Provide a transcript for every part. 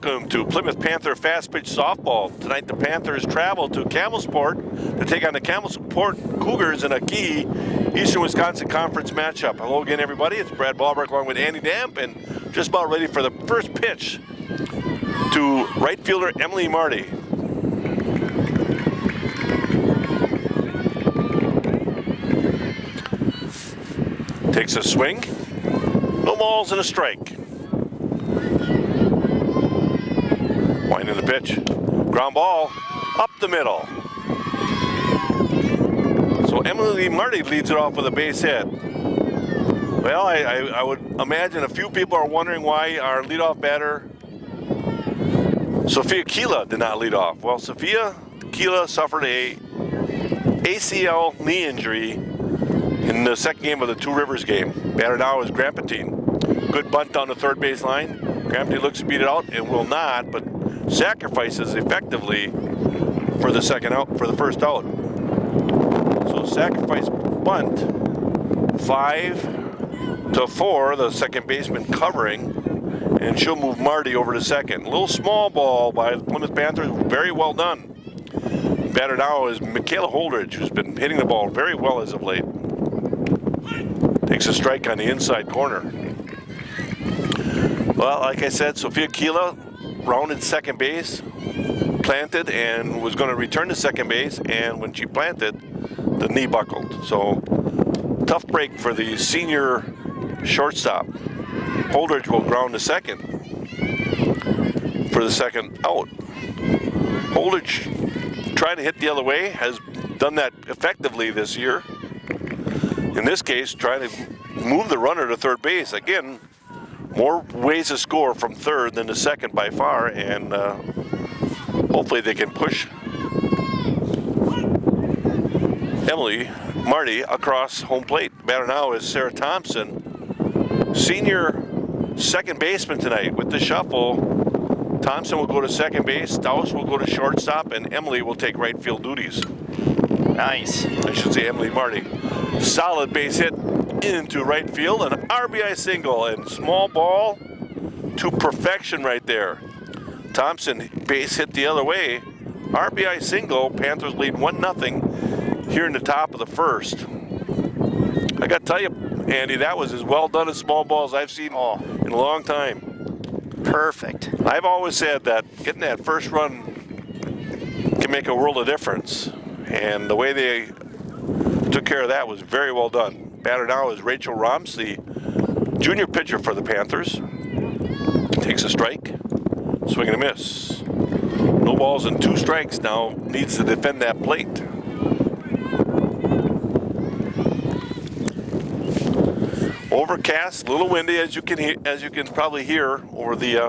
Welcome to Plymouth Panther Fast Pitch Softball. Tonight the Panthers travel to Camelsport to take on the Camelsport Cougars in a key Eastern Wisconsin Conference matchup. Hello again, everybody. It's Brad Ballberg along with Andy Damp, and just about ready for the first pitch to right fielder Emily Marty. Takes a swing. No balls and a strike. Winding the pitch. Ground ball up the middle. So Emily Marty leads it off with a base hit. Well, I would imagine a few people are wondering why our leadoff batter, Sophia Keela, did not lead off. Well, Sophia Keela suffered a ACL knee injury in the second game of the Two Rivers game. Batter now is Grampatine. Good bunt down the third base line. Grampatine looks to beat it out and will not, but sacrifices effectively for the second out, for the first out. So sacrifice bunt, 5-4, the second baseman covering, and she'll move Marty over to second. A little small ball by the Plymouth Panthers, very well done. Batter now is Michaela Holdridge, who's been hitting the ball very well as of late. Takes a strike on the inside corner. Well, like I said, Sophia Keela rounded second base, planted, and was going to return to second base, and when she planted, the knee buckled. So, tough break for the senior shortstop. Holdridge will ground to second for the second out. Holdridge trying to hit the other way, has done that effectively this year. In this case, trying to move the runner to third base. Again, more ways to score from third than the second by far, and hopefully they can push Emily Marty across home plate. Batter now is Sarah Thompson, senior second baseman tonight. With the shuffle, Thompson will go to second base, Staus will go to shortstop, and Emily will take right field duties. Nice. I should say Emily Marty. Solid base hit into right field, an RBI single, and small ball to perfection right there. Thompson base hit the other way. RBI single, Panthers lead 1-0 here in the top of the first. I got to tell you, Andy, that was as well done as small balls I've seen in a long time. Perfect. I've always said that getting that first run can make a world of difference, and the way they took care of that was very well done. Batter now is Rachel Romps, the junior pitcher for the Panthers. Takes a strike, swing and a miss. No balls and 2 strikes now, needs to defend that plate. Overcast, a little windy, as you can probably hear over the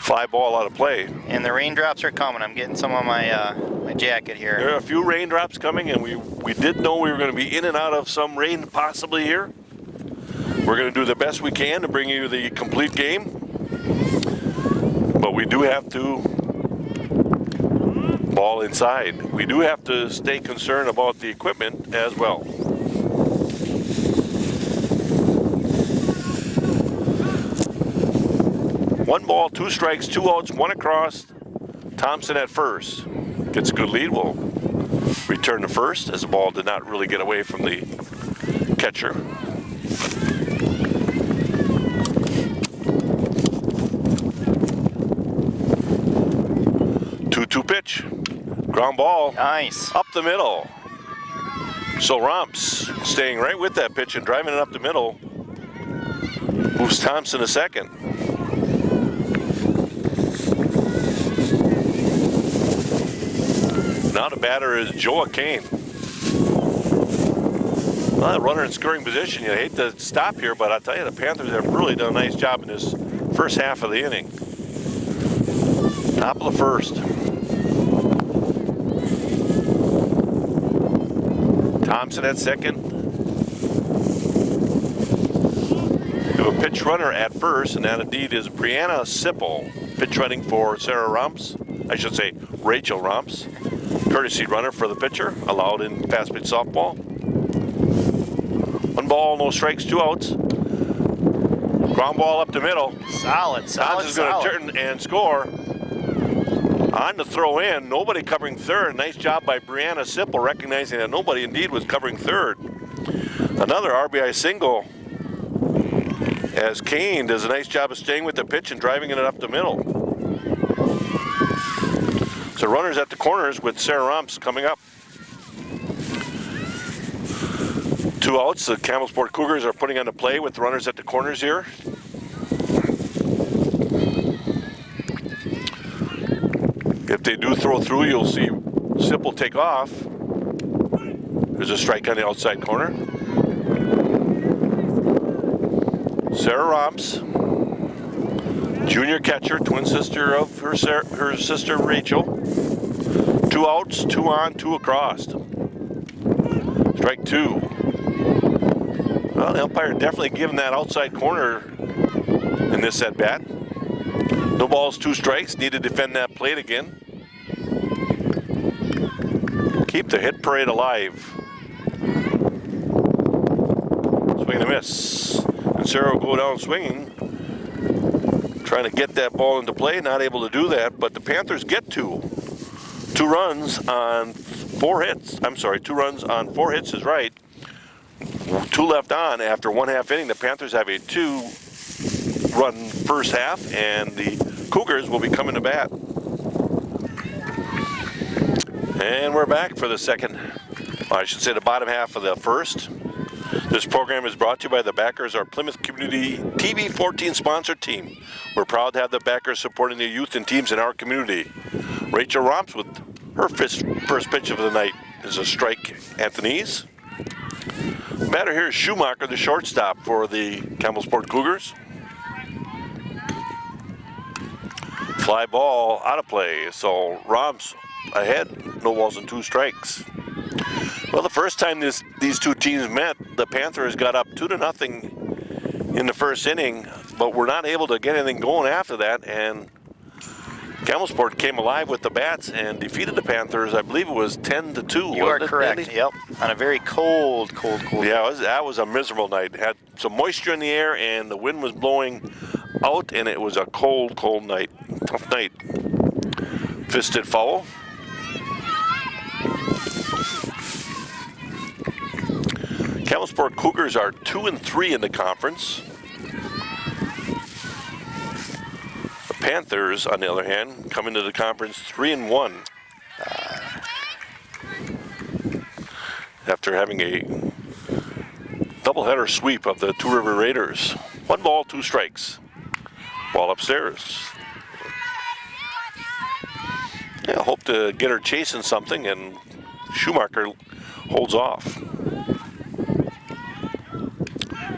fly ball out of play. And the raindrops are coming. I'm getting some on my my jacket here. There are a few raindrops coming, and we did know we were going to be in and out of some rain possibly here. We're going to do the best we can to bring you the complete game, but we do have to ball inside. We do have to stay concerned about the equipment as well. One ball, 2 strikes, 2 outs, 1 across. Thompson at first. Gets a good lead. Will return to first as the ball did not really get away from the catcher. Two pitch. Ground ball. Nice. Up the middle. So Romps staying right with that pitch and driving it up the middle. Moves Thompson to second. Now the batter is Joa Kane. Well, that runner in scoring position. You hate to stop here, but I'll tell you, the Panthers have really done a nice job in this first half of the inning. Top of the first. Thompson at second. We have a pitch runner at first, and that indeed is Brianna Sipple, pitch running for Sarah Romps. I should say Rachel Romps. Courtesy runner for the pitcher, allowed in fast pitch softball. 1 ball, no strikes, 2 outs. Ground ball up the middle. Solid, solid, Hans is going to turn and score. On the throw in, nobody covering third. Nice job by Brianna Sipple, recognizing that nobody indeed was covering third. Another RBI single, as Kane does a nice job of staying with the pitch and driving it up the middle. So runners at the corners with Sarah Romps coming up. 2 outs. The Campbellsport Cougars are putting on the play with runners at the corners here. If they do throw through, you'll see Sipple take off. There's a strike on the outside corner. Sarah Romps, junior catcher, twin sister of her sister Rachel. 2 outs, 2 on, 2 across. Strike 2. Well, the umpire definitely giving that outside corner in this at bat. No balls, 2 strikes. Need to defend that plate again. Keep the hit parade alive. Swing and a miss. And Sarah will go down swinging, trying to get that ball into play. Not able to do that, but the Panthers get 2. 2 runs on 4 hits. I'm sorry, 2 runs on 4 hits is right. 2 left on after 1/2 inning. The Panthers have a 2-run first half, and the Cougars will be coming to bat. And we're back for the second, I should say the bottom half of the first. This program is brought to you by the backers, our Plymouth Community TV14 sponsor team. We're proud to have the backers supporting the youth and teams in our community. Rachel Romps with her first pitch of the night is a strike at the knees. The batter here is Schumacher, the shortstop for the Campbellsport Cougars. Fly ball out of play, so Romps ahead, no balls and 2 strikes. Well, the first time these 2 teams met, the Panthers got up 2-0 in the first inning, but were not able to get anything going after that, and Campbellsport came alive with the bats and defeated the Panthers. I believe it was 10-2. You are correct. Andy? Yep. On a very cold. Yeah, that was a miserable night. It had some moisture in the air, and the wind was blowing out, and it was a cold night. Tough night. Fisted foul. Campbellsport Cougars are 2-3 in the conference. The Panthers, on the other hand, come into the conference 3-1. After having a doubleheader sweep of the Two River Raiders. 1 ball, 2 strikes. Ball upstairs. Yeah, hope to get her chasing something, and Schumacher holds off.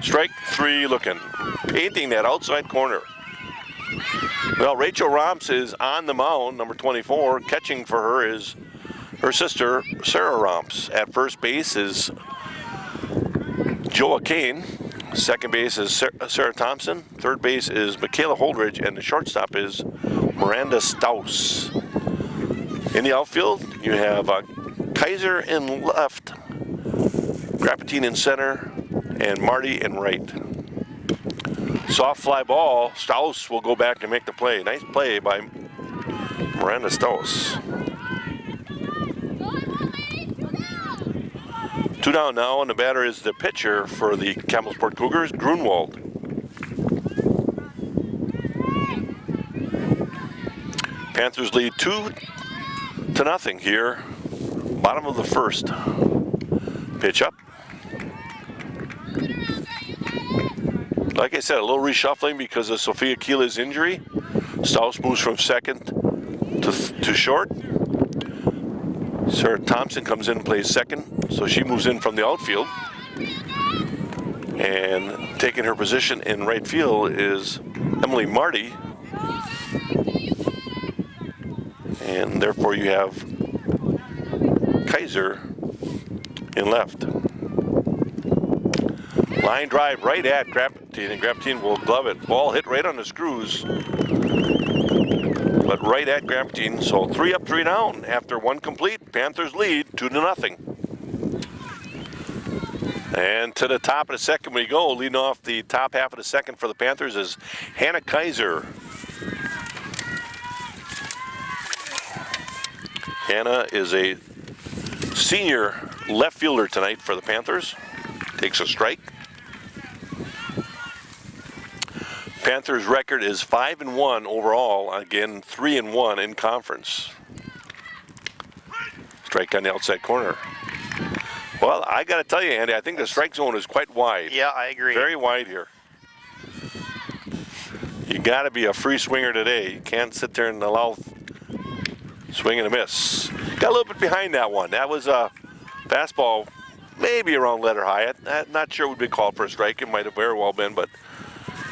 Strike 3 looking, painting that outside corner. Well, Rachel Romps is on the mound, number 24. Catching for her is her sister, Sarah Romps. At first base is Joa Kane. Second base is Sarah Thompson. Third base is Michaela Holdridge, and the shortstop is Miranda Staus. In the outfield, you have Kaiser in left, Grapatine in center, and Marty in right. Soft fly ball. Staus will go back and make the play. Nice play by Miranda Staus. 2 down now, and the batter is the pitcher for the Campbellsport Cougars, Grunwald. Panthers lead 2-0 here. Bottom of the first. Pitch up. Like I said, a little reshuffling because of Sophia Keela's injury. Staus moves from second to short. Sarah Thompson comes in and plays second, so she moves in from the outfield. And taking her position in right field is Emily Marty. And therefore you have Kaiser in left. Line drive right at Grapatine, and Grapatine will glove it. Ball hit right on the screws, but right at Grapatine. So 3 up, 3 down after 1 complete. Panthers lead 2-0. And to the top of the second we go. Leading off the top half of the second for the Panthers is Hannah Kaiser. Hannah is a senior left fielder tonight for the Panthers. Takes a strike. Panthers' record is 5-1 overall. Again, 3-1 in conference. Strike on the outside corner. Well, I got to tell you, Andy, I think the strike zone is quite wide. Yeah, I agree. Very wide here. You got to be a free swinger today. You can't sit there and allow swing and a miss. Got a little bit behind that one. That was a fastball, maybe around letter high. I'm not sure it would be called for a strike. It might have very well been, but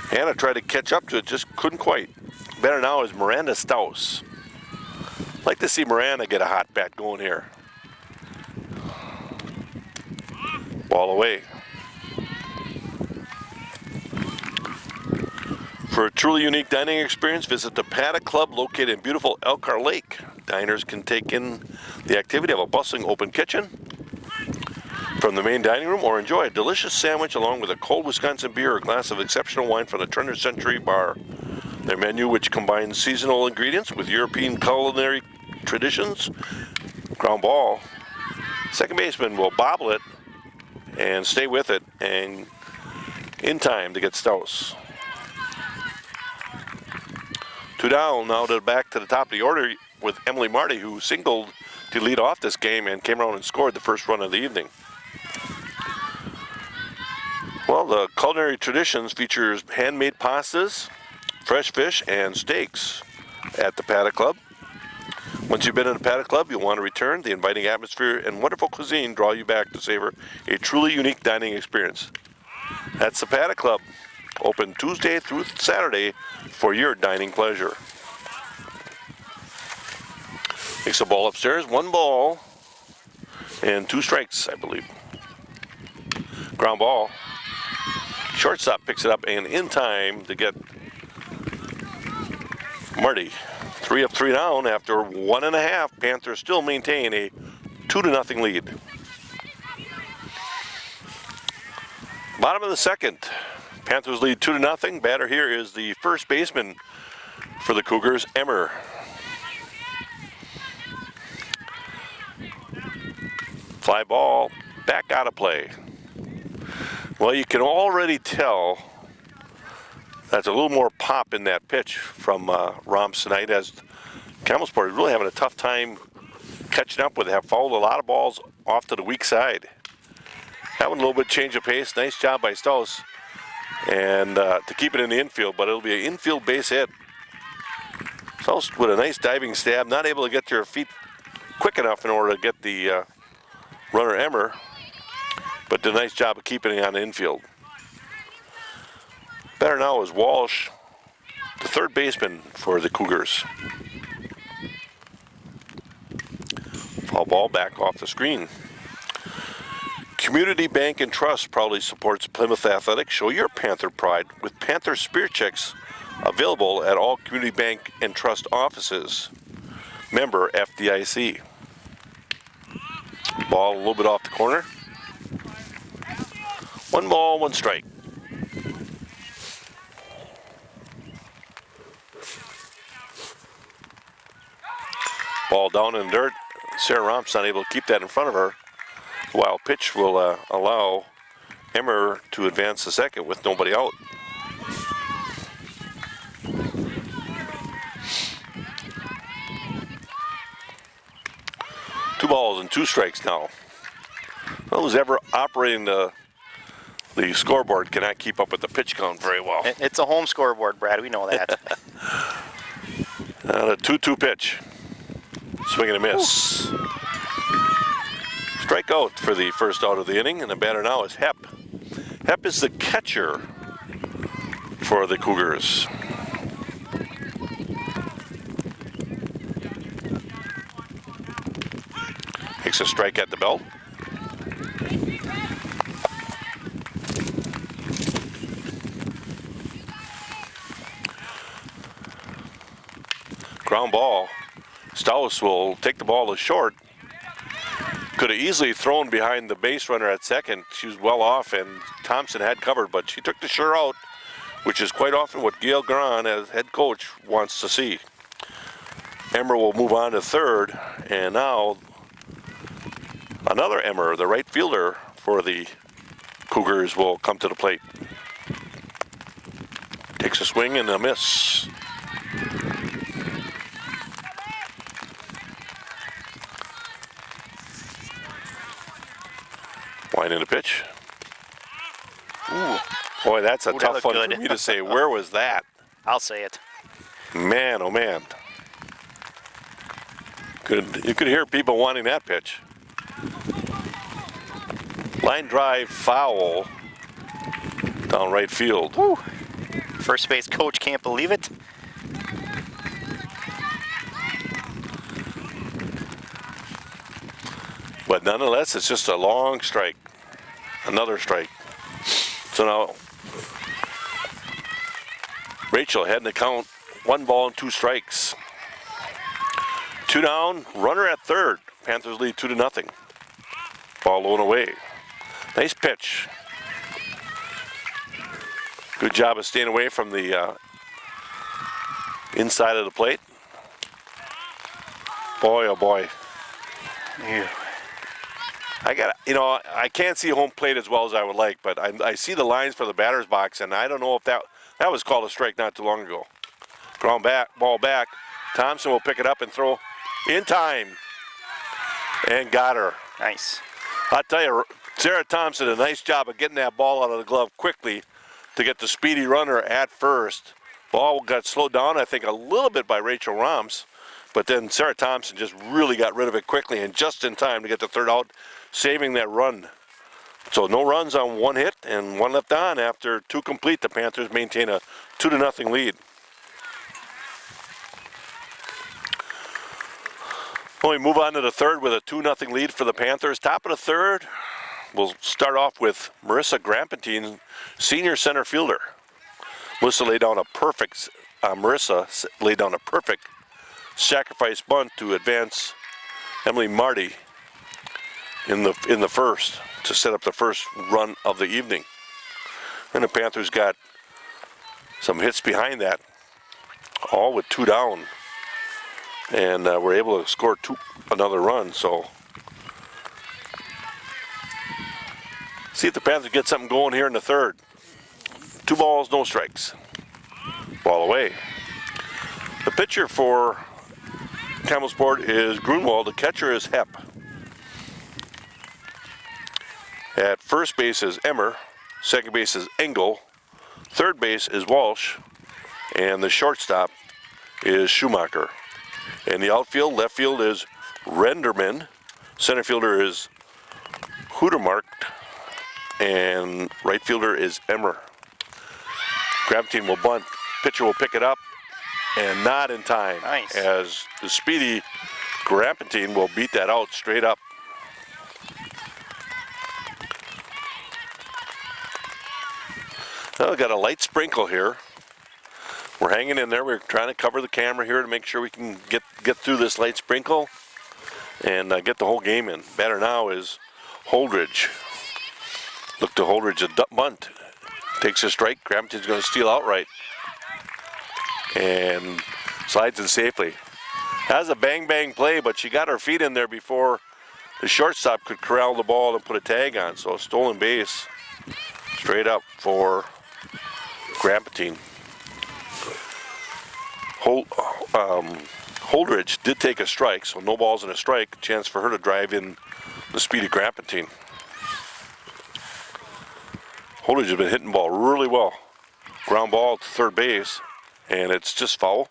Hannah tried to catch up to it, just couldn't quite. Better now is Miranda Staus. Like to see Miranda get a hot bat going here. Ball away. For a truly unique dining experience, visit the Paddock Club located in beautiful Elkhart Lake. Diners can take in the activity of a bustling open kitchen from the main dining room or enjoy a delicious sandwich along with a cold Wisconsin beer or a glass of exceptional wine from the Turner Century Bar. Their menu, which combines seasonal ingredients with European culinary traditions. Ground ball. Second baseman will bobble it and stay with it and in time to get Staus. 2 down, now back to the top of the order with Emily Marty, who singled to lead off this game and came around and scored the first run of the evening. Well, the culinary traditions features handmade pastas, fresh fish, and steaks at the Paddock Club. Once you've been in the Paddock Club, you'll want to return. The inviting atmosphere and wonderful cuisine draw you back to savor a truly unique dining experience. That's the Paddock Club, open Tuesday through Saturday for your dining pleasure. Takes a ball upstairs, 1 ball and 2 strikes, I believe. Ground ball. Shortstop picks it up and in time to get Marty. 3 up, 3 down after 1.5. Panthers still maintain a 2-0 lead. Bottom of the second. Panthers lead 2-0. Batter here is the first baseman for the Cougars, Emmer. Fly ball back out of play. Well, you can already tell that's a little more pop in that pitch from Romps tonight, as Camelsport is really having a tough time catching up with it. Have fouled a lot of balls off to the weak side. Having a little bit change of pace. Nice job by Staus and to keep it in the infield, but it'll be an infield base hit. Staus with a nice diving stab, not able to get to her feet quick enough in order to get the runner Emmer, but did a nice job of keeping it on the infield. Better now is Walsh, the third baseman for the Cougars. Foul ball back off the screen. Community Bank and Trust proudly supports Plymouth Athletics. Show your Panther pride with Panther Spirit Checks available at all Community Bank and Trust offices. Member FDIC. Ball a little bit off the corner. 1 ball, 1 strike. Ball down in the dirt. Sarah Romps not able to keep that in front of her. Wild pitch will allow Emmer to advance to second with nobody out. Two balls and 2 strikes now. Who's ever operating the scoreboard cannot keep up with the pitch count very well. It's a home scoreboard, Brad. We know that. The 2-2 pitch. Swing and a miss. Ooh. Strikeout for the first out of the inning, and the batter now is Hepp. Hepp is the catcher for the Cougars. Takes a strike at the belt. Ground ball. Staus will take the ball to short. Could have easily thrown behind the base runner at second. She was well off, and Thompson had covered, but she took the sure out, which is quite often what Gail Grahn, as head coach, wants to see. Emmer will move on to third, and now another Emmer, the right fielder for the Cougars, will come to the plate. Takes a swing and a miss. Winding the pitch. Ooh, Boy, that's a Ooh, that tough looked one good. for me to say. Where was that? I'll say it. Man, oh man. You could hear people wanting that pitch. Line drive foul down right field. Woo. First base coach can't believe it. But nonetheless, it's just a long strike. Another strike. So now Rachel heading to count 1 ball and 2 strikes. 2 down, runner at third. Panthers lead 2-0. Ball low and away. Nice pitch. Good job of staying away from the inside of the plate. Boy, oh boy. Ew. I can't see home plate as well as I would like, but I see the lines for the batter's box, and I don't know if that was called a strike not too long ago. Ground back, ball back. Thompson will pick it up and throw in time, and got her. Nice. I'll tell you, Sarah Thompson did a nice job of getting that ball out of the glove quickly to get the speedy runner at first. Ball got slowed down, I think, a little bit by Rachel Roms, but then Sarah Thompson just really got rid of it quickly and just in time to get the third out, saving that run. So no runs on 1 hit and 1 left on. After 2 complete, the Panthers maintain a 2-0 lead. Well, we move on to the third with a 2-0 lead for the Panthers. Top of the third, we'll start off with Marissa Grampentine, senior center fielder. Marissa laid down a perfect sacrifice bunt to advance Emily Marty in the first to set up the first run of the evening. And the Panthers got some hits behind that, all with 2 down, and were able to score another run. So see if the Panthers get something going here in the third. 2 balls, no strikes. Ball away. The pitcher for Campbell Sport is Grunwald. The catcher is Hepp. At first base is Emmer. Second base is Engel. Third base is Walsh. And the shortstop is Schumacher. And the outfield, left field is Renderman. Center fielder is Hudermark. And right fielder is Emmer. Grampentine will bunt. Pitcher will pick it up. And not in time. Nice. As the speedy Grampentine will beat that out straight up. Well, we've got a light sprinkle here. We're hanging in there. We're trying to cover the camera here to make sure we can get through this light sprinkle and get the whole game in. Batter now is Holdridge. Look to Holdridge, a bunt. Takes a strike. Grampentine's going to steal outright. And slides in safely. Has a bang-bang play, but she got her feet in there before the shortstop could corral the ball and put a tag on. So a stolen base straight up for Grampentine. Holdridge did take a strike, so no balls and a strike. Chance for her to drive in the speedy Grampentine. Holdridge has been hitting the ball really well. Ground ball to third base, and it's just foul.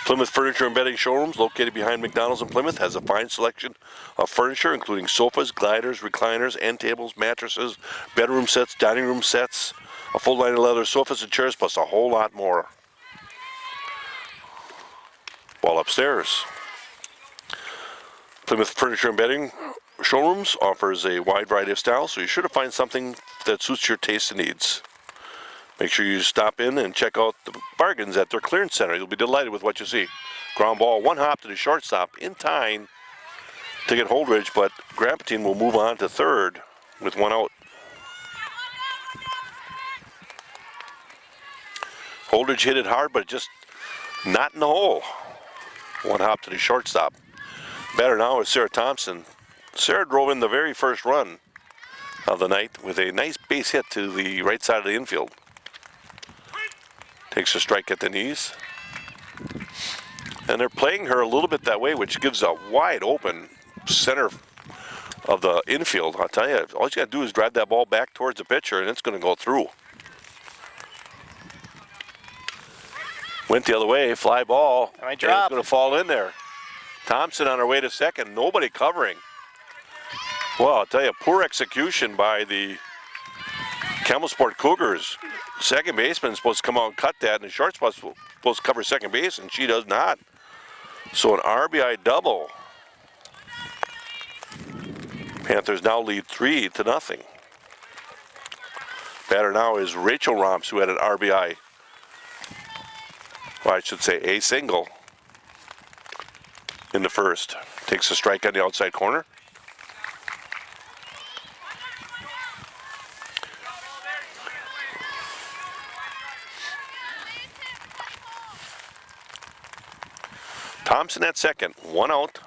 Plymouth Furniture and Bedding Showrooms, located behind McDonald's in Plymouth, has a fine selection of furniture, including sofas, gliders, recliners, end tables, mattresses, bedroom sets, dining room sets, a full line of leather sofas and chairs, plus a whole lot more. Ball upstairs. Plymouth Furniture and Bedding Showrooms offers a wide variety of styles, so you're sure to find something that suits your taste and needs. Make sure you stop in and check out the bargains at their clearance center. You'll be delighted with what you see. Ground ball, one hop to the shortstop in time to get Holdridge, but Grapantine will move on to third with one out. Holdridge hit it hard, but just not in the hole. One hop to the shortstop. Batter now is Sarah Thompson. Sarah drove in the very first run of the night with a nice base hit to the right side of the infield. Takes a strike at the knees. And they're playing her a little bit that way, which gives a wide open center of the infield. I'll tell you, all you got to do is drive that ball back towards the pitcher, and it's going to go through. Went the other way, fly ball, and it's going to fall in there. Thompson on her way to second, nobody covering. Well, I'll tell you, poor execution by the Campbellsport Cougars. Second baseman is supposed to come out and cut that, and the shortstop's supposed to cover second base, and she does not. So an RBI double. Panthers now lead 3-0. Batter now is Rachel Romps, who had an RBI. Well, I should say a single in the first. Takes a strike on the outside corner. Thompson at second, one out.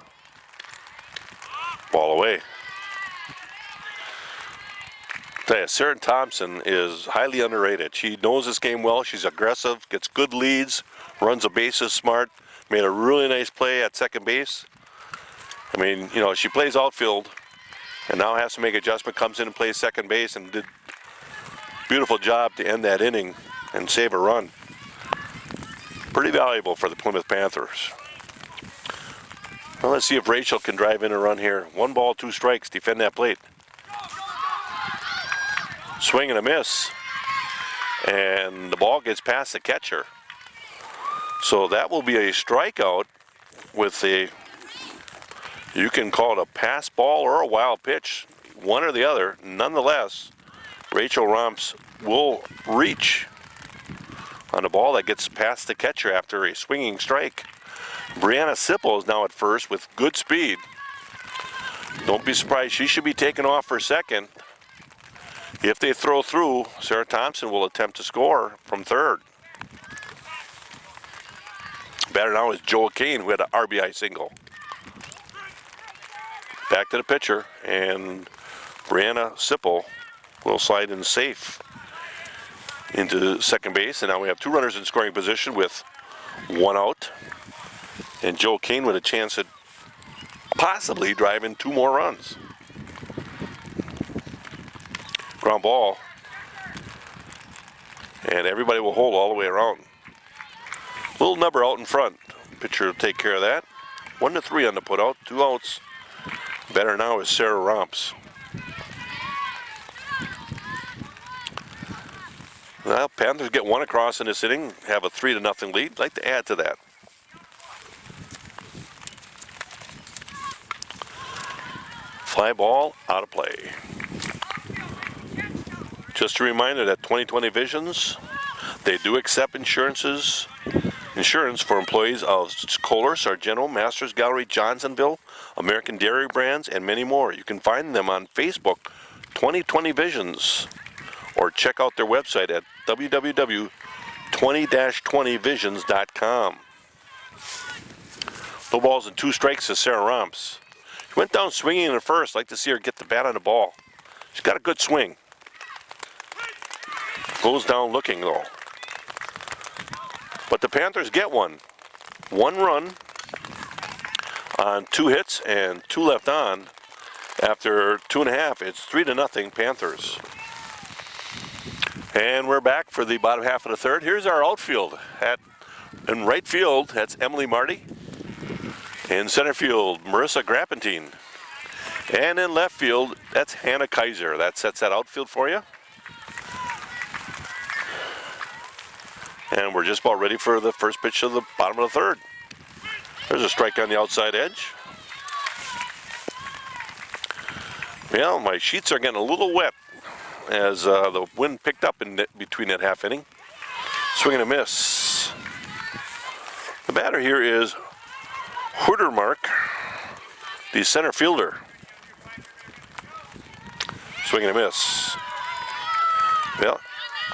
Ball away. Tell you, Sarah Thompson is highly underrated. She knows this game well. She's aggressive, gets good leads, runs the bases smart. Made a really nice play at second base. I mean, you know, she plays outfield and now has to make adjustment, comes in and plays second base, and did a beautiful job to end that inning and save a run. Pretty valuable for the Plymouth Panthers. Well, let's see if Rachel can drive in a run here. 1 ball, 2 strikes, defend that plate. Swing and a miss. And the ball gets past the catcher. So that will be a strikeout with a, you can call it a pass ball or a wild pitch, one or the other. Nonetheless, Rachel Romps will reach on a ball that gets past the catcher after a swinging strike. Brianna Sipple is now at first with good speed. Don't be surprised, she should be taken off for second. If they throw through, Sarah Thompson will attempt to score from third. Batter now is Joel Kane, who had an RBI single. Back to the pitcher, and Brianna Sipple will slide in safe into second base. And now we have 2 runners in scoring position with 1 out. And Joel Kane with a chance at possibly driving 2 more runs. Ground ball. And everybody will hold all the way around. Little number out in front. Pitcher will take care of that. 1-3 on the put out, 2 outs. Better now is Sarah Romps. Well, Panthers get 1 across in this inning, have a 3-0 lead. I'd like to add to that. Fly ball out of play. Just a reminder that 2020 Visions, they do accept insurance for employees of Kohler, Sargento, Masters Gallery, Johnsonville, American Dairy Brands, and many more. You can find them on Facebook, 2020 Visions, or check out their website at www.20-20visions.com. No balls and 2 strikes to Sarah Romps. She went down swinging in the first. I'd like to see her get the bat on the ball. She's got a good swing. Goes down looking though. But the Panthers get 1. 1 run on 2 hits and 2 left on. After 2.5, it's 3-0 Panthers. And we're back for the bottom half of the third. Here's our outfield. In right field, that's Emily Marty. In center field, Marissa Grapantine. And in left field, that's Hannah Kaiser. That sets that outfield for you. And we're just about ready for the first pitch of the bottom of the third. There's a strike on the outside edge. Well, my sheets are getting a little wet. as the wind picked up in between that half inning. Swing and a miss. The batter here is Hoodermark, the center fielder. Swing and a miss. Well,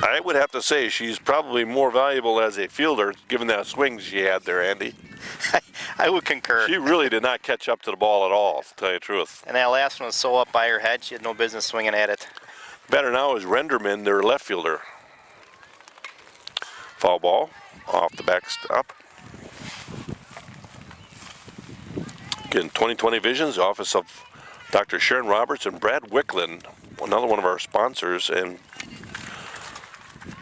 I would have to say she's probably more valuable as a fielder, given that swing she had there, Andy. I would concur. She really did not catch up to the ball at all, to tell you the truth. And that last one was so up by her head, she had no business swinging at it. Batter now is Renderman, their left fielder. Foul ball off the backstop. Again, 20/20 Visions, the office of Dr. Sharon Roberts and Brad Wicklund, another one of our sponsors and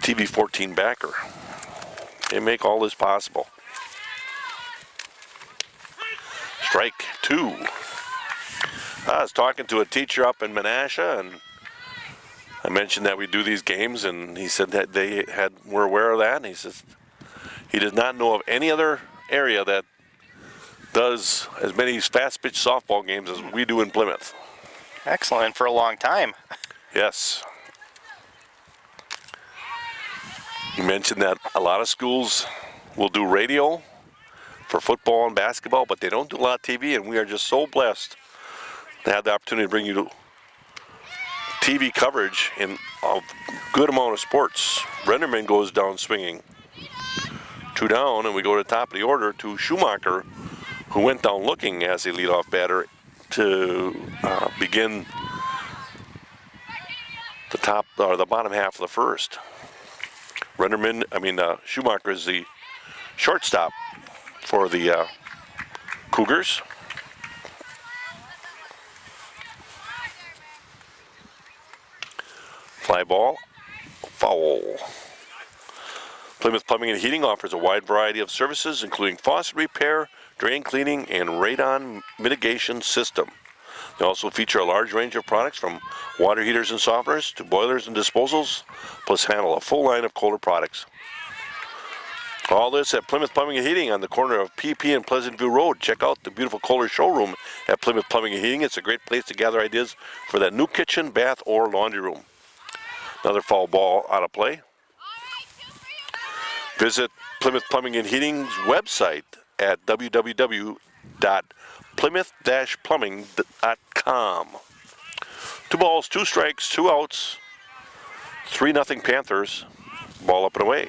TV14 backer. They make all this possible. Strike two. I was talking to a teacher up in Menasha, and I mentioned that we do these games, and he said that they were aware of that, and he says he does not know of any other area that does as many fast pitch softball games as we do in Plymouth. Excellent, for a long time. Yes. You mentioned that a lot of schools will do radio for football and basketball, but they don't do a lot of TV, and we are just so blessed to have the opportunity to bring you TV coverage in a good amount of sports. Renderman goes down swinging. 2 down, and we go to the top of the order to Schumacher, who went down looking as a leadoff batter to begin the top or the bottom half of the first. Schumacher is the shortstop for the Cougars. Fly ball, foul. Plymouth Plumbing and Heating offers a wide variety of services, including faucet repair, drain cleaning, and radon mitigation system. They also feature a large range of products from water heaters and softeners to boilers and disposals, plus handle a full line of Kohler products. All this at Plymouth Plumbing and Heating on the corner of PP and Pleasantview Road. Check out the beautiful Kohler showroom at Plymouth Plumbing and Heating. It's a great place to gather ideas for that new kitchen, bath, or laundry room. Another foul ball out of play. Visit Plymouth Plumbing and Heating's website at www.plymouth-plumbing.com. 2 balls, 2 strikes, 2 outs, 3-0 Panthers. Ball up and away.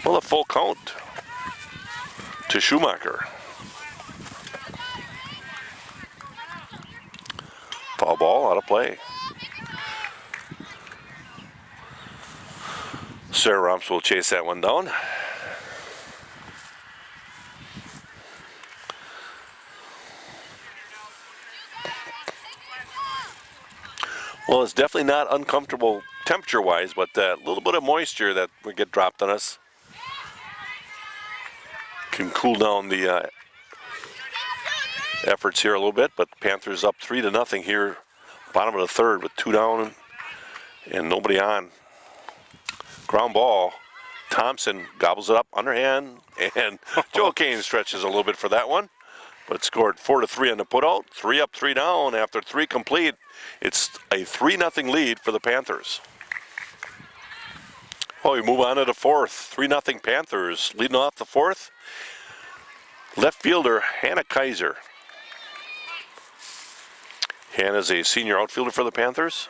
Well, a full count to Schumacher. Foul ball out of play. Sarah Romps will chase that one down. Well, it's definitely not uncomfortable temperature-wise, but that little bit of moisture that we get dropped on us can cool down the efforts here a little bit. But Panthers up 3-0 here, bottom of the third with 2 down and nobody on. Ground ball. Thompson gobbles it up underhand, and Joe Kane stretches a little bit for that one, but scored 4-3 on the putout. 3 up, 3 down after 3 complete. It's a 3-0 lead for the Panthers. Well, we move on to the fourth. 3-0 Panthers leading off the fourth. Left fielder Hannah Kaiser. Hannah's a senior outfielder for the Panthers.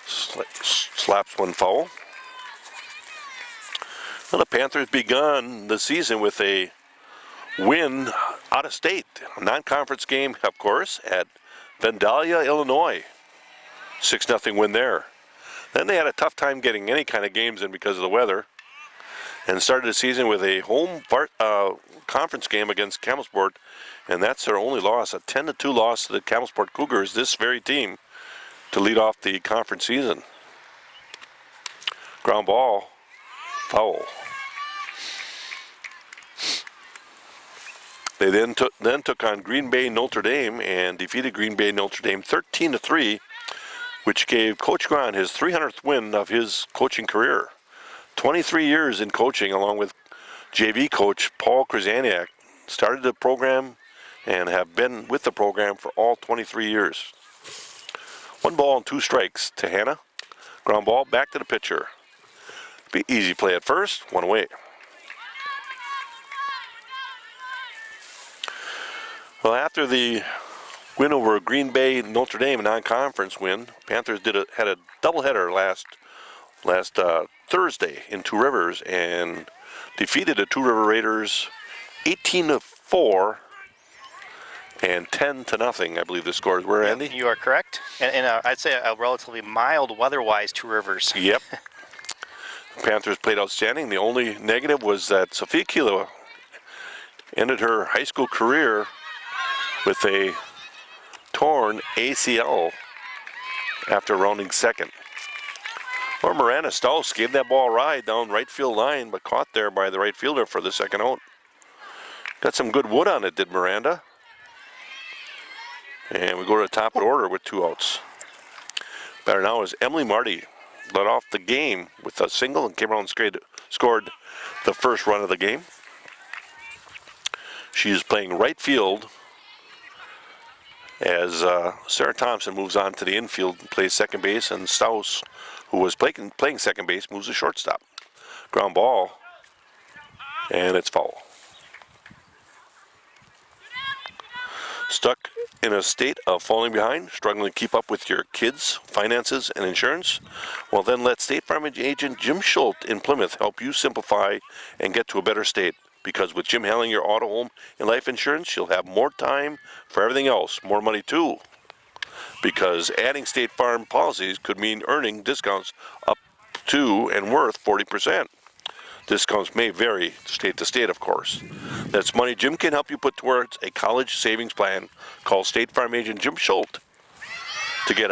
Slaps one foul. Well, the Panthers begun the season with a win out of state. A non-conference game, of course, at Vandalia, Illinois. 6-0 win there. Then they had a tough time getting any kind of games in because of the weather, and started the season with a home conference game against Camelsport, and that's their only loss, a 10-2 loss to the Camelsport Cougars, this very team, to lead off the conference season. Ground ball, foul. They then took on Green Bay Notre Dame and defeated Green Bay Notre Dame 13-3, which gave Coach Grant his 300th win of his coaching career. 23 years in coaching, along with JV coach Paul Krzyzaniak, started the program and have been with the program for all 23 years. 1 ball and 2 strikes to Hannah. Ground ball back to the pitcher. Be easy play at first, 1 away. Well, after the win over Green Bay Notre Dame, a non-conference win, Panthers had a doubleheader last Thursday in Two Rivers and defeated the Two River Raiders 18-4 and 10-0. I believe the scores were, Andy. You are correct. And I'd say a relatively mild weather-wise Two Rivers. Yep. Panthers played outstanding. The only negative was that Sophia Kilo ended her high school career with a torn ACL after rounding second. Or Miranda Staus gave that ball a ride down right field line, but caught there by the right fielder for the second out. Got some good wood on it, did Miranda. And we go to the top of the order with 2 outs. Batter now is Emily Marty. Led off the game with a single and came around and scored the first run of the game. She is playing right field as Sarah Thompson moves on to the infield and plays second base, and Staus, who was playing second base, moves to shortstop. Ground ball, and it's foul. Stuck in a state of falling behind, struggling to keep up with your kids' finances and insurance? Well, then let State Farm agent Jim Schultz in Plymouth help you simplify and get to a better state. Because with Jim handling your auto, home, and life insurance, you'll have more time for everything else, more money too. Because adding State Farm policies could mean earning discounts up to and worth 40%. Discounts may vary state to state, of course. That's money Jim can help you put towards a college savings plan. Call State Farm agent Jim Schultz to get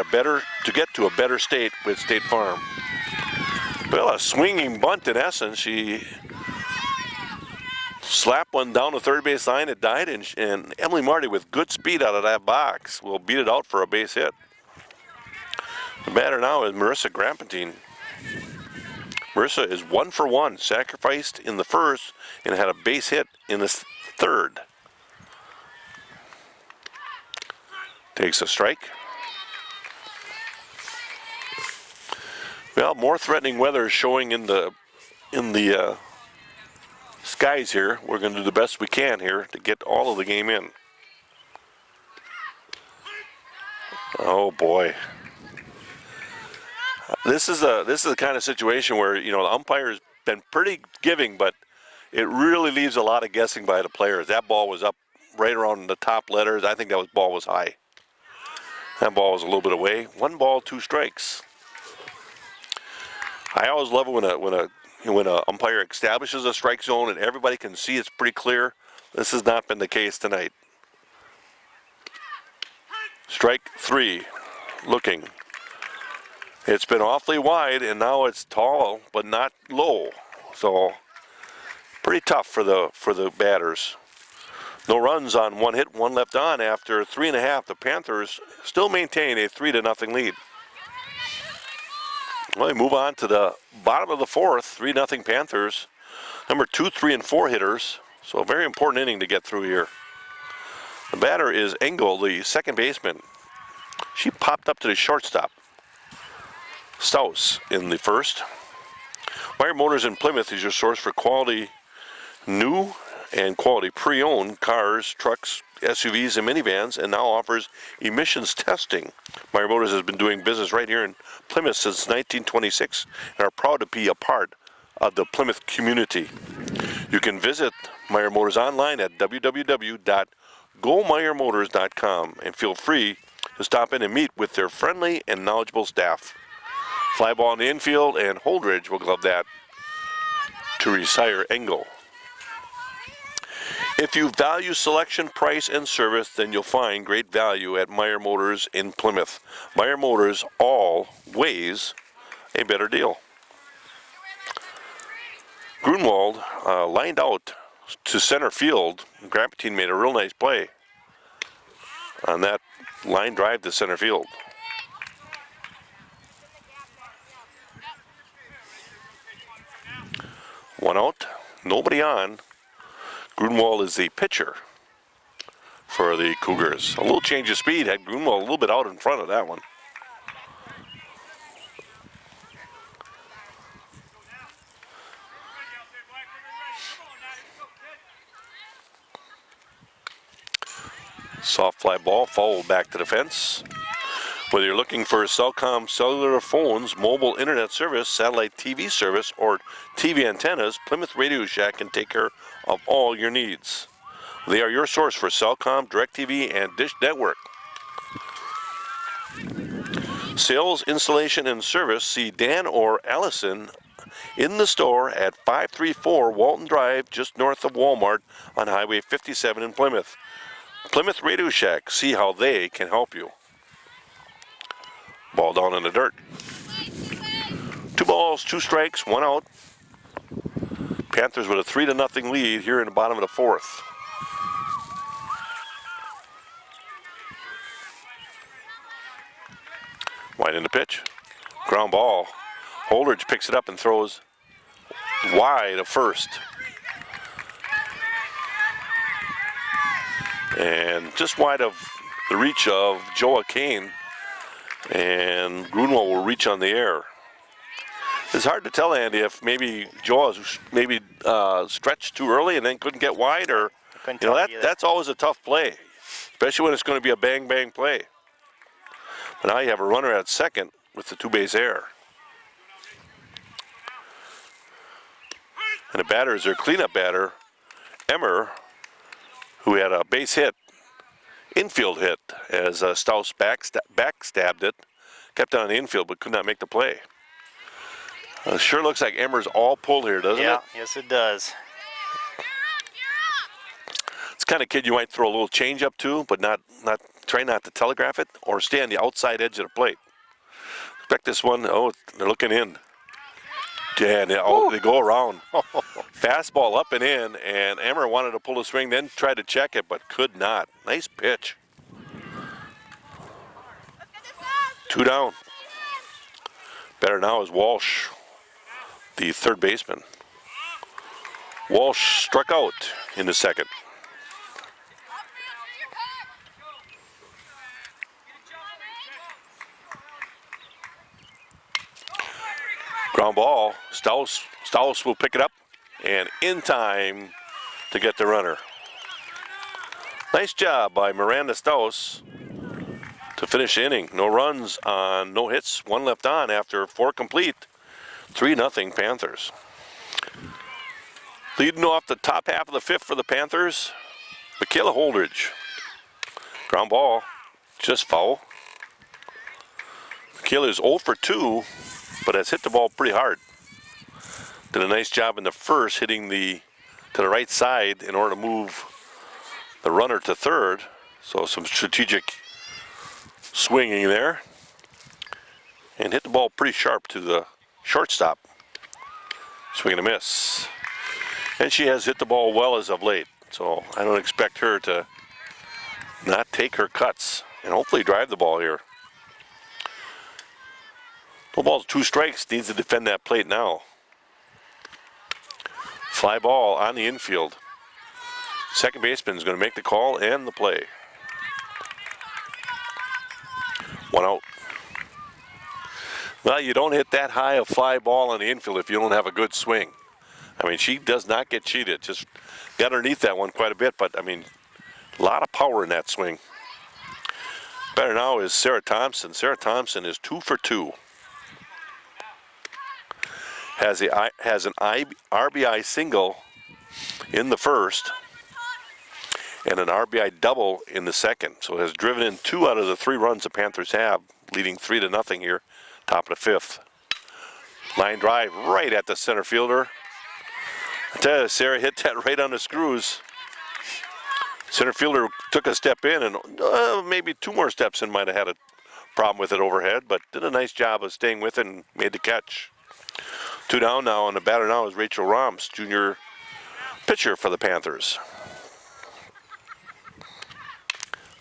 to a better state with State Farm. Well, a swinging bunt in essence. She slapped one down the third base line. It died, and Emily Marty, with good speed out of that box, will beat it out for a base hit. The batter now is Marissa Grampentine. Marissa is 1 for 1, sacrificed in the first and had a base hit in the third. Takes a strike. Well, more threatening weather is showing in the skies here. We're going to do the best we can here to get all of the game in. Oh boy. This is the kind of situation where, you know, the umpire's been pretty giving, but it really leaves a lot of guessing by the players. That ball was up right around the top letters. I think that ball was high. That ball was a little bit away. 1 ball, 2 strikes. I always love it when a umpire establishes a strike zone and everybody can see it's pretty clear. This has not been the case tonight. Strike 3. Looking. It's been awfully wide, and now it's tall, but not low. So, pretty tough for the batters. No runs on 1 hit, 1 left on after 3.5. The Panthers still maintain a 3-0 lead. Well, we move on to the bottom of the 4th. 3-0 Panthers. Number 2, 3, and 4 hitters. So a very important inning to get through here. The batter is Engel, the second baseman. She popped up to the shortstop. Staus in the first. Meyer Motors in Plymouth is your source for quality new and quality pre-owned cars, trucks, SUVs, and minivans, and now offers emissions testing. Meyer Motors has been doing business right here in Plymouth since 1926 and are proud to be a part of the Plymouth community. You can visit Meyer Motors online at www.gomeyermotors.com and feel free to stop in and meet with their friendly and knowledgeable staff. Fly ball in the infield, and Holdridge will glove that to retire Engel. If you value selection, price, and service, then you'll find great value at Meyer Motors in Plymouth. Meyer Motors, always a better deal. Grunwald lined out to center field. Grampentine made a real nice play on that line drive to center field. One out, nobody on. Grunwald is the pitcher for the Cougars. A little change of speed had Grunwald a little bit out in front of that one. Soft fly ball, foul back to the fence. Whether you're looking for Cellcom cellular phones, mobile internet service, satellite TV service, or TV antennas, Plymouth Radio Shack can take care of all your needs. They are your source for Cellcom, DirecTV, and Dish Network. Sales, installation, and service. See Dan or Allison in the store at 534 Walton Drive, just north of Walmart on Highway 57 in Plymouth. Plymouth Radio Shack. See how they can help you. Ball down in the dirt. 2 balls, 2 strikes, 1 out. Panthers with a 3-0 lead here in the bottom of the 4th. Wide in the pitch. Ground ball. Holdridge picks it up and throws wide of first. And just wide of the reach of Joa Kane. And Grunwald will reach on the air. It's hard to tell, Andy, if maybe Joa maybe stretched too early and then couldn't get wide, or that's always a tough play, especially when it's going to be a bang play. But now you have a runner at second with the 2-base error. And the batter is their cleanup batter, Emmer, who had a base hit, infield hit, as Staus backstabbed it, kept it on the infield but could not make the play. Sure looks like Emmer's all pulled here, doesn't it? Yeah, yes it does. It's the kind of kid you might throw a little change up to, but try not to telegraph it, or stay on the outside edge of the plate. Expect this one. Oh, they're looking in. Yeah, they go around. Fastball up and in, and Emmer wanted to pull the swing, then tried to check it, but could not. Nice pitch. 2 down. Better now is Walsh, the third baseman. Walsh struck out in the second. Ground ball. Staus will pick it up, and in time to get the runner. Nice job by Miranda Staus to finish the inning. No runs on no hits, 1 left on after 4 complete. 3-0 Panthers. Leading off the top half of the 5th for the Panthers, Michaela Holdridge. Ground ball, just foul. Michaela is 0 for 2, but has hit the ball pretty hard. Did a nice job in the first, hitting to the right side in order to move the runner to third. So some strategic swinging there. And hit the ball pretty sharp to the shortstop. Swing and a miss. And she has hit the ball well as of late. So I don't expect her to not take her cuts and hopefully drive the ball here. No balls, 2 strikes, needs to defend that plate now. Fly ball on the infield. Second baseman is going to make the call and the play. 1 out. Well, you don't hit that high a fly ball on the infield if you don't have a good swing. I mean, she does not get cheated. Just got underneath that one quite a bit, but I mean, a lot of power in that swing. Better now is Sarah Thompson. Sarah Thompson is 2 for 2. Has an RBI single in the first and an RBI double in the second. So has driven in 2 out of the 3 runs the Panthers have, leading 3-0 here, top of the 5th. Line drive right at the center fielder. I tell you, Sarah hit that right on the screws. Center fielder took a step in, and maybe 2 more steps and might have had a problem with it overhead, but did a nice job of staying with it and made the catch. 2 down now, and the batter now is Rachel Roms, junior pitcher for the Panthers.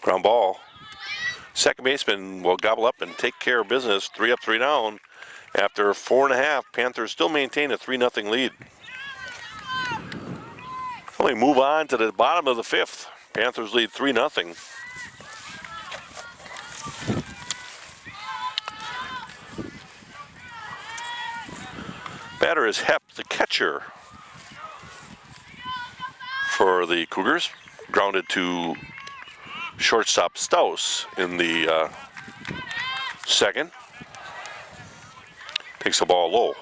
Ground ball. Second baseman will gobble up and take care of business. 3 up, 3 down. After 4.5, Panthers still maintain a 3-0 lead. We move on to the bottom of the 5th. Panthers lead 3-0. Batter is Hep, the catcher for the Cougars. Grounded to shortstop Staus in the second. Takes the ball low.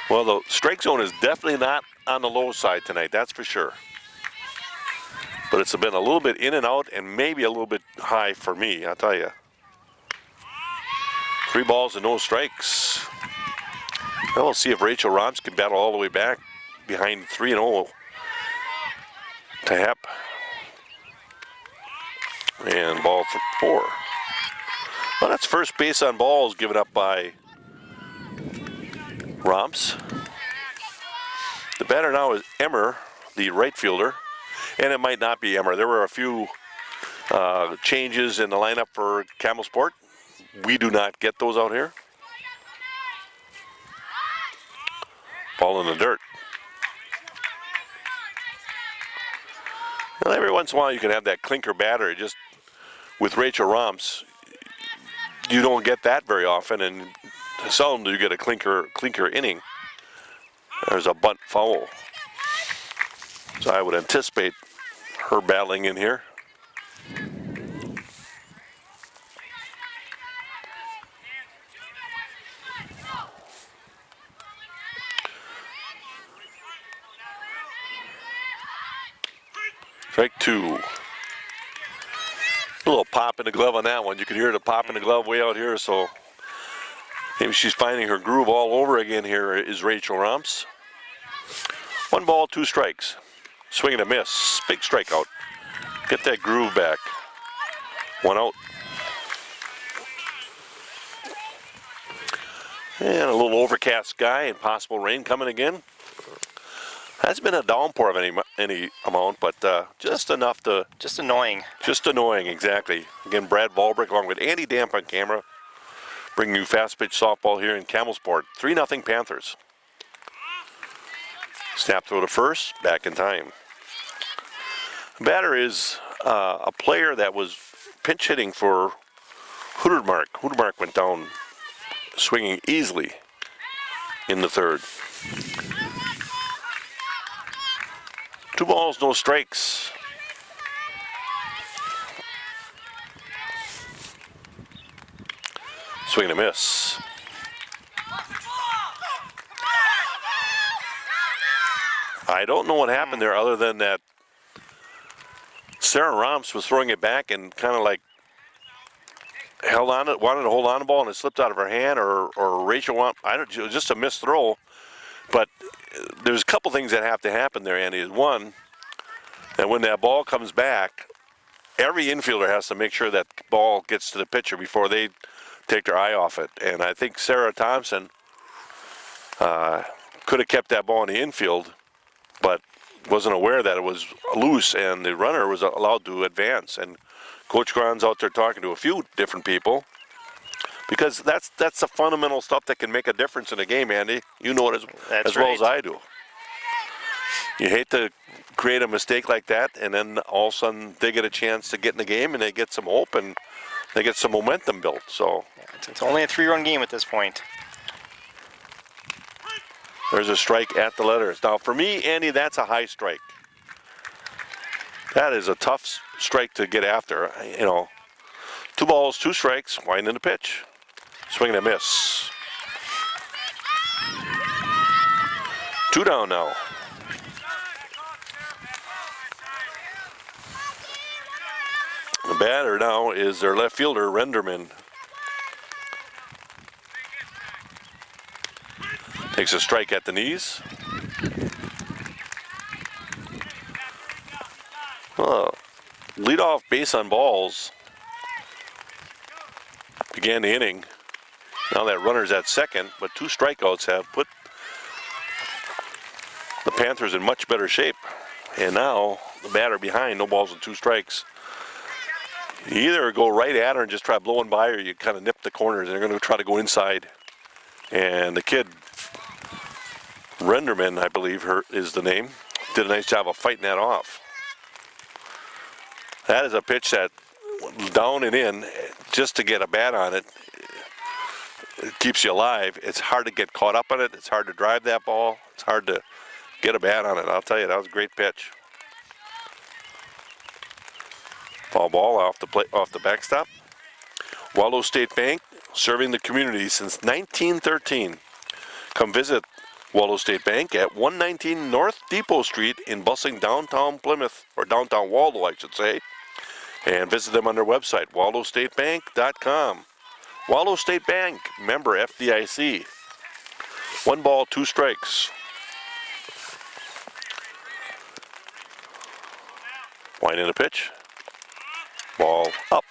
Well, the strike zone is definitely not on the low side tonight, that's for sure. But it's been a little bit in and out and maybe a little bit high for me, I'll tell you. 3 balls and no strikes. Well, we'll see if Rachel Roms can battle all the way back behind 3-0 to Hep. And ball for 4. Well, that's first base on balls given up by Roms. The batter now is Emmer, the right fielder. And it might not be Emmer. There were a few changes in the lineup for Camel Sport. We do not get those out here. Ball in the dirt. Well, every once in a while you can have that clinker batter. Just with Rachel Roms, you don't get that very often, and seldom do you get a clinker inning. There's a bunt foul. So I would anticipate her battling in here. Strike 2. A little pop in the glove on that one. You can hear the pop in the glove way out here, so maybe she's finding her groove all over again here is Rachel Roms. 1 ball, 2 strikes. Swing and a miss. Big strikeout. Get that groove back. 1 out. And a little overcast sky and possible rain coming again. Hasn't been a downpour of any amount, but just enough to... Just annoying. Just annoying, exactly. Again, Brad Ballbrick along with Andy Damp on camera. Bringing you fast pitch softball here in Camel Sport. 3-0 Panthers. Snap throw to first, back in time. The batter is a player that was pinch hitting for Hudermark. Hudermark went down swinging easily in the third. 2 balls, no strikes. Swing and a miss. I don't know what happened there other than that Sarah Roms was throwing it back and kind of like held on it, wanted to hold on to the ball and it slipped out of her hand, or Rachel just a missed throw. But there's a couple things that have to happen there, Andy. Is one, that when that ball comes back, every infielder has to make sure that ball gets to the pitcher before they take their eye off it. And I think Sarah Thompson could have kept that ball in the infield, but wasn't aware that it was loose and the runner was allowed to advance. And Coach Gron's out there talking to a few different people, because that's the fundamental stuff that can make a difference in a game, Andy. You know it as well as I do. You hate to create a mistake like that, and then all of a sudden they get a chance to get in the game and they get some hope and they get some momentum built. So it's only a 3-run game at this point. There's a strike at the letters. Now, for me, Andy, that's a high strike. That is a tough strike to get after. You know, 2 balls, 2 strikes, winding the pitch. Swing and a miss. 2 down now. The batter now is their left fielder, Renderman. Takes a strike at the knees. Leadoff base on balls began the inning. Now that runner's at second, but 2 strikeouts have put the Panthers in much better shape. And now the batter behind, no balls and 2 strikes. You either go right at her and just try blowing by, or you kind of nip the corners and they're going to try to go inside. And the kid, Renderman, I believe is the name, did a nice job of fighting that off. That is a pitch that down and in, just to get a bat on it, it keeps you alive. It's hard to get caught up on it. It's hard to drive that ball. It's hard to get a bat on it. I'll tell you, that was a great pitch. Foul ball off the backstop. Waldo State Bank, serving the community since 1913. Come visit Waldo State Bank at 119 North Depot Street in bustling downtown Plymouth, or downtown Waldo, I should say. And visit them on their website, waldostatebank.com. Waldo State Bank, member FDIC. 1 ball, 2 strikes. Wind in a pitch. Ball up.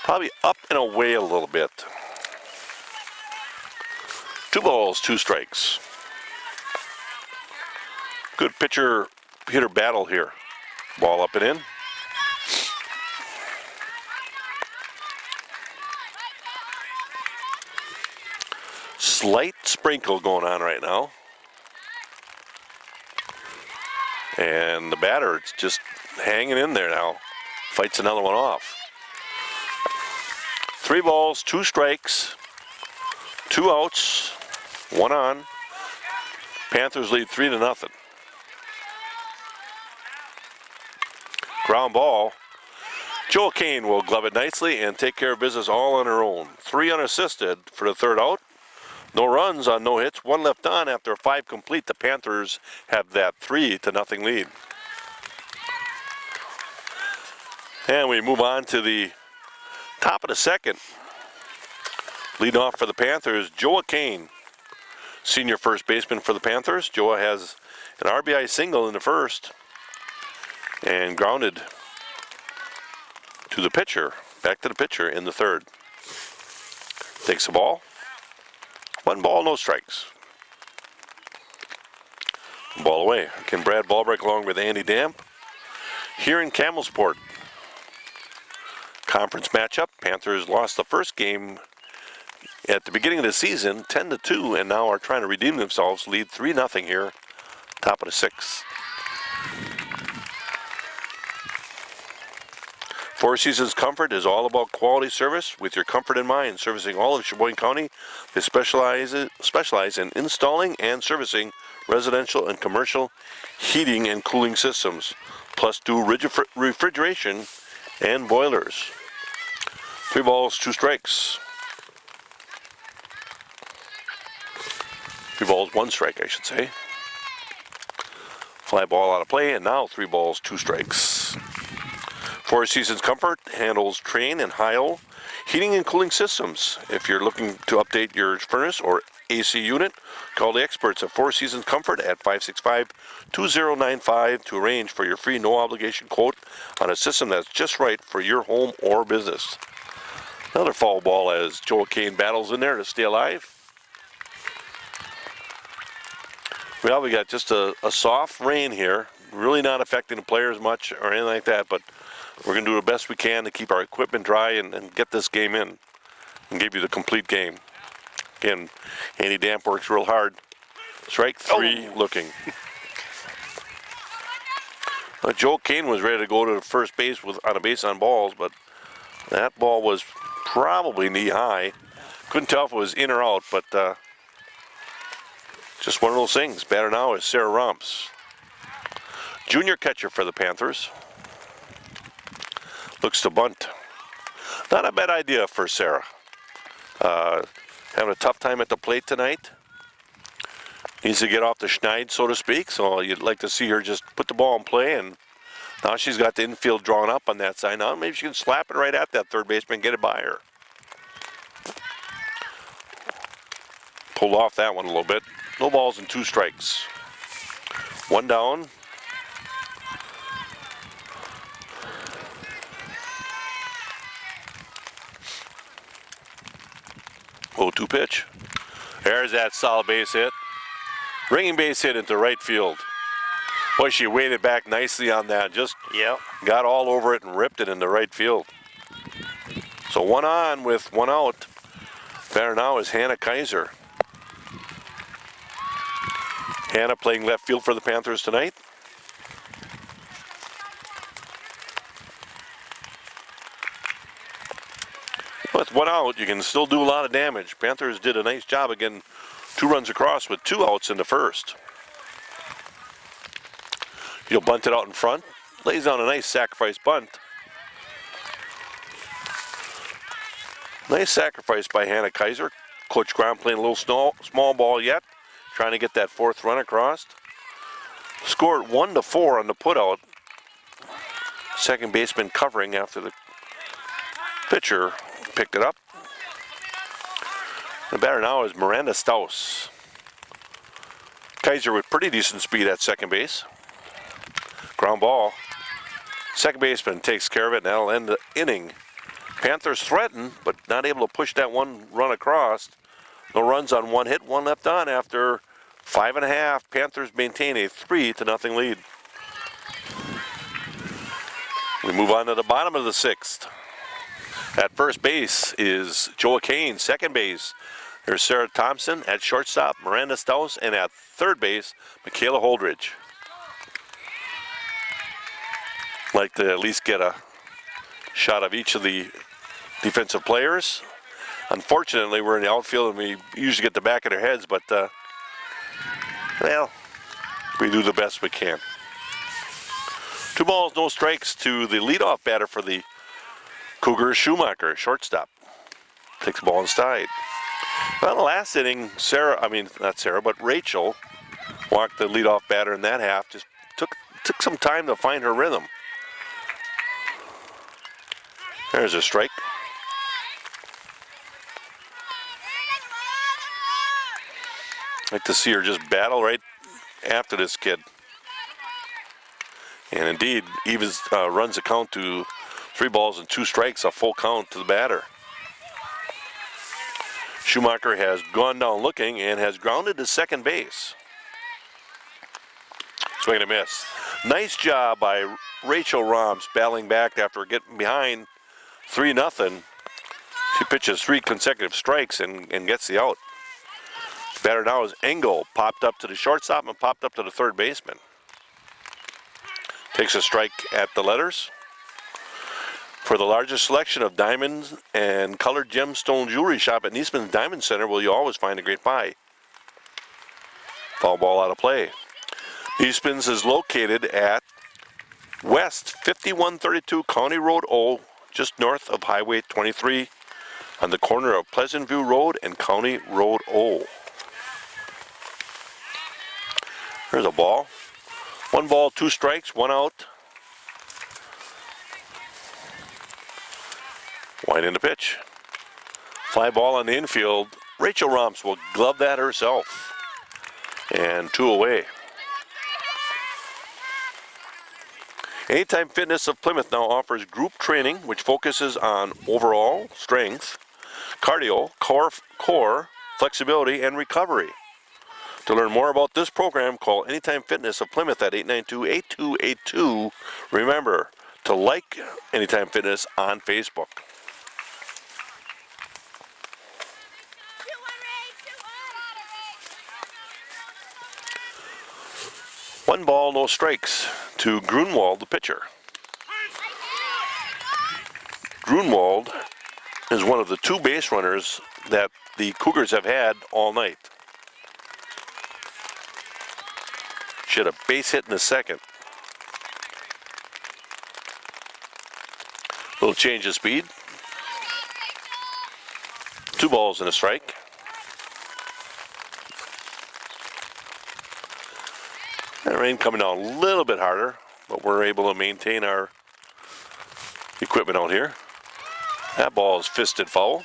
Probably up and away a little bit. 2 balls, 2 strikes. Good pitcher-hitter battle here. Ball up and in. Slight sprinkle going on right now. And the batter, it's just hanging in there now. Fights another one off. 3 balls, 2 strikes, 2 outs, 1 on. Panthers lead 3-0. Ground ball. Joel Kane will glove it nicely and take care of business all on her own. 3 unassisted for the 3rd out. No runs on no hits, 1 left on after 5 complete. The Panthers have that 3-0 lead. And we move on to the top of the 2nd. Leading off for the Panthers, Joa Kane, senior first baseman for the Panthers. Joa has an RBI single in the 1st and grounded to the pitcher, back to the pitcher in the 3rd. Takes the ball. 1 ball, no strikes. Ball away. Can Brad Ballbreak along with Andy Damp here in Camelsport. Conference matchup. Panthers lost the first game at the beginning of the season, 10-2, and now are trying to redeem themselves. Lead 3-0 here, top of the 6th. Four Seasons Comfort is all about quality service with your comfort in mind. Servicing all of Sheboygan County, they specialize in installing and servicing residential and commercial heating and cooling systems, plus do refrigeration and boilers. 3 balls, 2 strikes. 3 balls, 1 strike, I should say. Fly ball out of play, and now 3 balls, 2 strikes. Four Seasons Comfort handles Trane and Heil heating and cooling systems. If you're looking to update your furnace or AC unit, call the experts at Four Seasons Comfort at 565-2095 to arrange for your free no-obligation quote on a system that's just right for your home or business. Another foul ball as Joel Kane battles in there to stay alive. Well, we got just a soft rain here, really not affecting the players much or anything like that, but we're going to do the best we can to keep our equipment dry and get this game in and give you the complete game. Again, Andy Damp works real hard. Strike 3 looking. Joel Kane was ready to go to the first base on a base on balls, but that ball was probably knee high. Couldn't tell if it was in or out, but just one of those things. Batter now is Sarah Romps. Junior catcher for the Panthers. Looks to bunt. Not a bad idea for Sarah. Having a tough time at the plate tonight. Needs to get off the schneid, so to speak. So you'd like to see her just put the ball in play. And now she's got the infield drawn up on that side. Now maybe she can slap it right at that third baseman and get it by her. Pulled off that one a little bit. No balls and 2 strikes. 1 down. Oh, 2 pitch. There's that solid base hit. Ringing base hit into right field. Boy, she waited back nicely on that. Just got all over it and ripped it into right field. So 1 on with 1 out. Batter now is Hannah Kaiser. Hannah playing left field for the Panthers tonight. With 1 out, you can still do a lot of damage. Panthers did a nice job again. 2 runs across with 2 outs in the 1st. He'll bunt it out in front. Lays down a nice sacrifice bunt. Nice sacrifice by Hannah Kaiser. Coach Grom playing a little small ball yet. Trying to get that fourth run across. Scored 1-4 on the putout. Second baseman covering after the pitcher picked it up. The batter now is Miranda Staus. Kaiser with pretty decent speed at second base. Ground ball. Second baseman takes care of it, and that'll end the inning. Panthers threaten, but not able to push that one run across. No runs on one hit, one left on after 5.5. Panthers maintain a 3-0 lead. We move on to the bottom of the sixth. At first base is Joa Kane. Second base, there's Sarah Thompson. At shortstop, Miranda Staus. And at third base, Michaela Holdridge. Like to at least get a shot of each of the defensive players. Unfortunately, we're in the outfield and we usually get the back of their heads, but well, we do the best we can. 2 balls, no strikes to the leadoff batter for the Cougars, Schumacher, shortstop. Takes the ball inside. Well, the last inning, Rachel walked the leadoff batter in that half. Just took some time to find her rhythm. There's a strike. Like to see her just battle right after this kid. And indeed, Evans runs the count to 3 balls and 2 strikes, a full count to the batter. Schumacher has gone down looking and has grounded to second base. Swing and a miss. Nice job by Rachel Roms battling back after getting behind 3-0. She pitches 3 consecutive strikes and gets the out. Batter now is Engel, popped up to the shortstop and popped up to the third baseman. Takes a strike at the letters. For the largest selection of diamonds and colored gemstone jewelry, shop at Niesman's Diamond Center, where you always find a great buy. Foul ball out of play. Niesman's is located at West 5132 County Road O, just north of Highway 23, on the corner of Pleasant View Road and County Road O. There's a ball. 1 ball, 2 strikes, 1 out. Wind in the pitch. Fly ball on the infield. Rachel Roms will glove that herself. And 2 away. Anytime Fitness of Plymouth now offers group training, which focuses on overall strength, cardio, core, flexibility, and recovery. To learn more about this program, call Anytime Fitness of Plymouth at 892-8282. Remember to like Anytime Fitness on Facebook. One ball, no strikes to Grunwald, the pitcher. Grunwald is one of the 2 base runners that the Cougars have had all night. She had a base hit in the second. Little change of speed. 2 balls and a strike. The rain coming down a little bit harder, but we're able to maintain our equipment out here. That ball is fisted foul.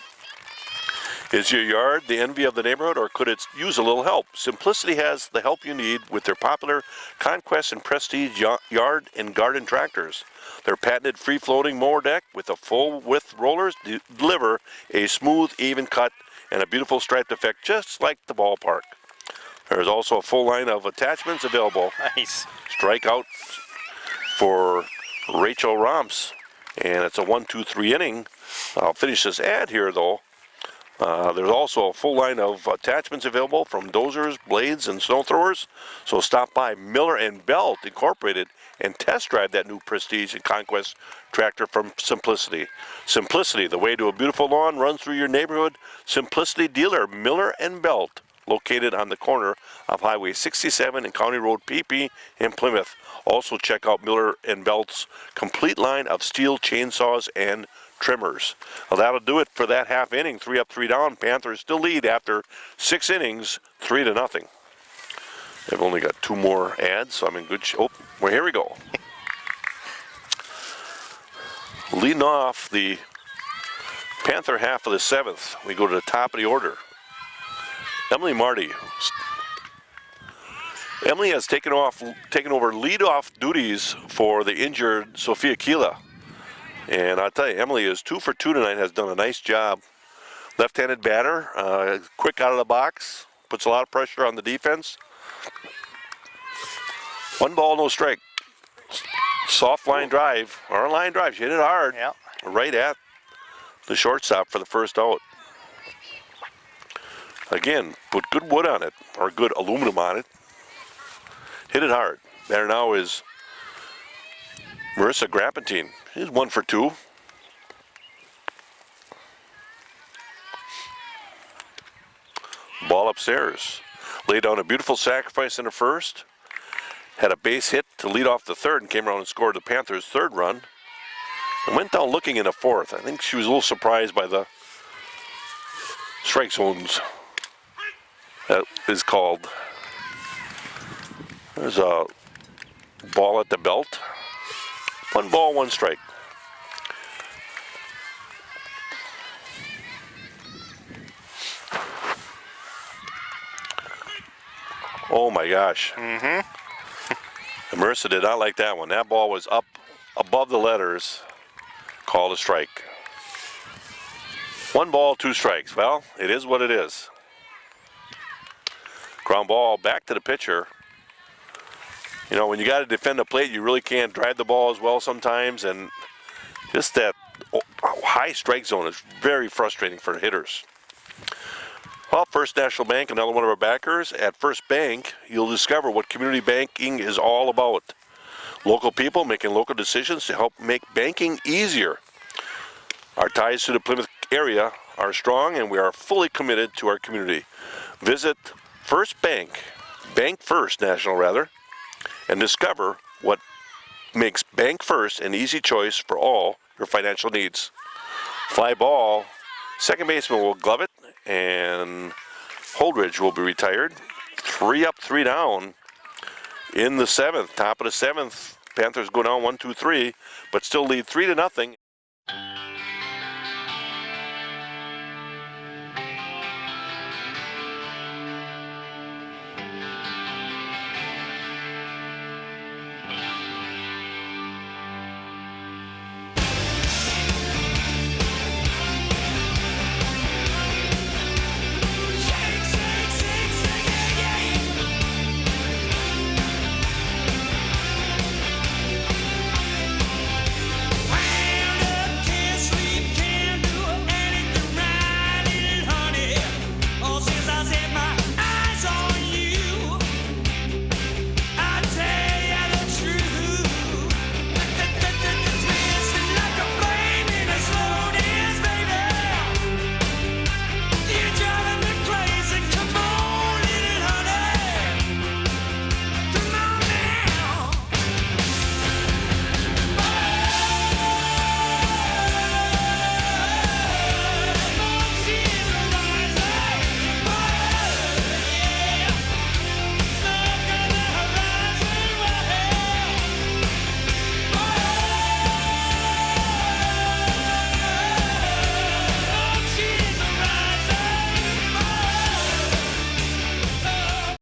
Is your yard the envy of the neighborhood, or could it use a little help? Simplicity has the help you need with their popular Conquest and Prestige yard and garden tractors. Their patented free-floating mower deck with a full-width rollers deliver a smooth, even cut and a beautiful striped effect, just like the ballpark. There's also a full line of attachments available. Nice. Strikeout for Rachel Roms. And it's a 1-2-3 inning. I'll finish this ad here, though. There's also a full line of attachments available from dozers, blades, and snow throwers. So stop by Miller and Belt Incorporated and test drive that new Prestige and Conquest tractor from Simplicity. Simplicity, the way to a beautiful lawn runs through your neighborhood. Simplicity dealer, Miller and Belt, located on the corner of Highway 67 and County Road PP in Plymouth. Also check out Miller and Belt's complete line of steel chainsaws and trimmers. Well, that'll do it for that half inning. 3 up, 3 down. Panthers still lead after 6 innings, 3-0. They've only got 2 more ads, so I'm in good shape. Oh, well, here we go. Leading off the Panther half of the 7th, we go to the top of the order. Emily Marty. Emily has taken over leadoff duties for the injured Sophia Kila. And I'll tell you, Emily is 2 for 2 tonight, has done a nice job. Left-handed batter, quick out of the box, puts a lot of pressure on the defense. 1 ball, no strike. Soft line drive, or line drive, she hit it hard. Yeah. Right at the shortstop for the first out. Again, put good wood on it, or good aluminum on it. Hit it hard. There now is Marissa Grappentine. She's 1 for 2. Ball upstairs. Laid down a beautiful sacrifice in the first. Had a base hit to lead off the 3rd and came around and scored the Panthers' 3rd run. And went down looking in the 4th. I think she was a little surprised by the strike zones that is called. There's a ball at the belt. 1 ball, 1 strike. Oh my gosh. Marissa did not like that one. That ball was up above the letters. Called a strike. 1 ball, 2 strikes. Well, it is what it is. Ground ball back to the pitcher. You know, when you got to defend the plate, you really can't drive the ball as well sometimes, and just that high strike zone is very frustrating for hitters. Well, First National Bank, another one of our backers. At First Bank, you'll discover what community banking is all about. Local people making local decisions to help make banking easier. Our ties to the Plymouth area are strong, and we are fully committed to our community. Visit First Bank, Bank First National rather, and discover what makes Bank First an easy choice for all your financial needs. Fly ball, second baseman will glove it, and Holdridge will be retired. 3 up, 3 down in the 7th. Top of the 7th, Panthers go down 1-2-3, but still lead 3-0.